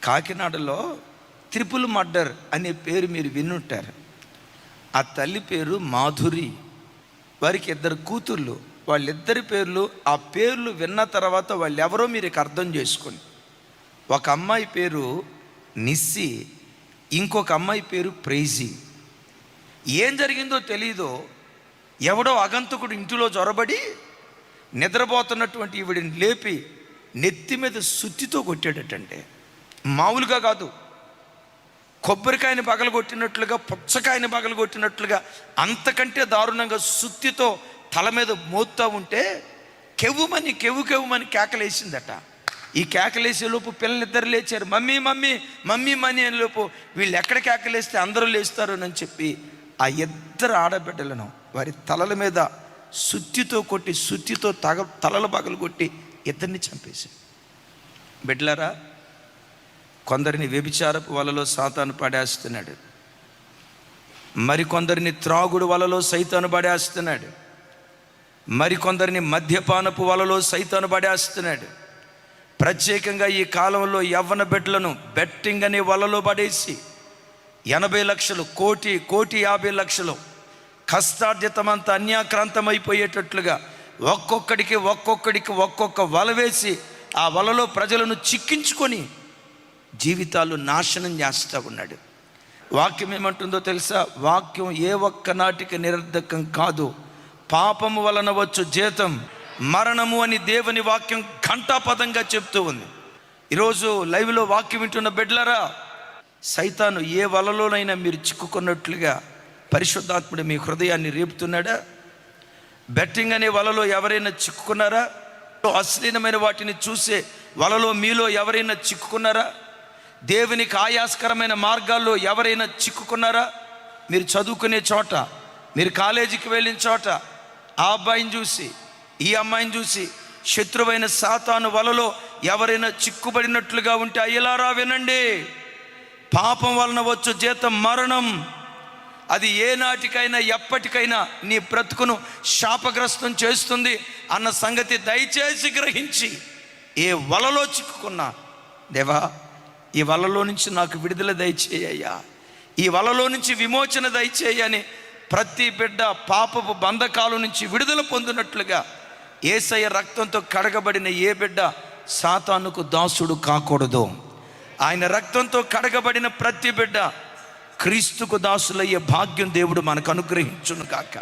కాకినాడలో triple murder అనే పేరు మీరు వినుంటారు. ఆ తల్లి పేరు మాధురి. వారికి 2 కూతుర్లు. వాళ్ళిద్దరి పేర్లు, ఆ పేర్లు విన్న తర్వాత వాళ్ళు ఎవరో మీరు అర్థం చేసుకోండి. ఒక అమ్మాయి పేరు నిస్సి, ఇంకొక అమ్మాయి పేరు ప్రైజీ. ఏం జరిగిందో తెలీదో ఎవడో అగంతకుడు ఇంటిలో జొరబడి నిద్రపోతున్నటువంటి ఈవిడిని లేపి నెత్తి మీద సుత్తితో కొట్టాడటంటే. మామూలుగా కాదు, కొబ్బరికాయని పగలగొట్టినట్లుగా, పుచ్చకాయని పగలగొట్టినట్లుగా, అంతకంటే దారుణంగా సుత్తితో తల మీద మోస్తూ ఉంటే కెవ్వుమని కేకలేసిందట. ఈ కేకలేసే లోపు పిల్లలిద్దరు లేచారు. మమ్మీ మమ్మీ మమ్మీ మనీ అని లోపు వీళ్ళు ఎక్కడ కేకలేస్తే అందరూ లేస్తారు అని చెప్పి ఆ 2 ఆడబిడ్డలను వారి తలల మీద సుత్తితో కొట్టి, సుత్తితో తలలు పగలు కొట్టి 2 చంపేశారు. బిడ్డలారా, కొందరిని వ్యభిచారపు వలలో సాతాను పడేస్తున్నాడు, మరికొందరిని త్రాగుడు వలలో సైతాను పడేస్తున్నాడు, మరికొందరిని మద్యపానపు వలలో సైతాను పడేస్తున్నాడు. ప్రత్యేకంగా ఈ కాలంలో యవ్వన బిడ్డలను బెట్టింగ్ అనే వలలో పడేసి 80 లక్షలు, కోటి 50 లక్షలు కష్టార్జితమంతా అన్యాక్రాంతమైపోయేటట్లుగా ఒక్కొక్కడికి ఒక్కొక్క వల వేసి ఆ వలలో ప్రజలను చిక్కించుకొని జీవితాలు నాశనం చేస్తూ ఉన్నాడు. వాక్యం ఏమంటుందో తెలుసా? వాక్యం ఏ ఒక్క నాటికి నిరర్ధకం కాదు. పాపము వలన వచ్చు జీతం మరణము అని దేవుని వాక్యం ఘంటాపదంగా చెప్తూ ఉంది. ఈరోజు లైవ్లో వాక్యం వింటున్న బిడ్డలారా, సైతాను ఏ వలలోనైనా మీరు చిక్కుకున్నట్లుగా పరిశుద్ధాత్ముడు మీ హృదయాన్ని రేపుతున్నాడా? బెట్టింగ్ అనే వలలో ఎవరైనా చిక్కుకున్నారా? అశ్లీలమైన వాటిని చూసే వలలో మీలో ఎవరైనా చిక్కుకున్నారా? దేవునికి ఆయాస్కరమైన మార్గాల్లో ఎవరైనా చిక్కుకున్నారా? మీరు చదువుకునే చోట, మీరు కాలేజీకి వెళ్ళిన చోట ఆ అబ్బాయిని చూసి, ఈ అమ్మాయిని చూసి శత్రువైన సాతాను వలలో ఎవరైనా చిక్కుబడినట్లుగా ఉంటే అయ్యలారా వినండి, పాపం వలన వచ్చు జీతం మరణం. అది ఏ నాటికైనా ఎప్పటికైనా నీ బ్రతుకును శాపగ్రస్తం చేస్తుంది అన్న సంగతి దయచేసి గ్రహించి, ఏ వలలో చిక్కుకున్నా, దేవా ఈ వలలో నుంచి నాకు విడుదల దయచేయ్యా, ఈ వలలో నుంచి విమోచన దయచేయని ప్రతి బిడ్డ పాపపు బంధకాల నుంచి విడుదల పొందినట్లుగా యేసయ్య రక్తంతో కడగబడిన ఏ బిడ్డ సాతానుకు దాసుడు కాకూడదు. ఆయన రక్తంతో కడగబడిన ప్రతి బిడ్డ క్రీస్తుకు దాసులయ్యే భాగ్యం దేవుడు మనకు అనుగ్రహించును కాక.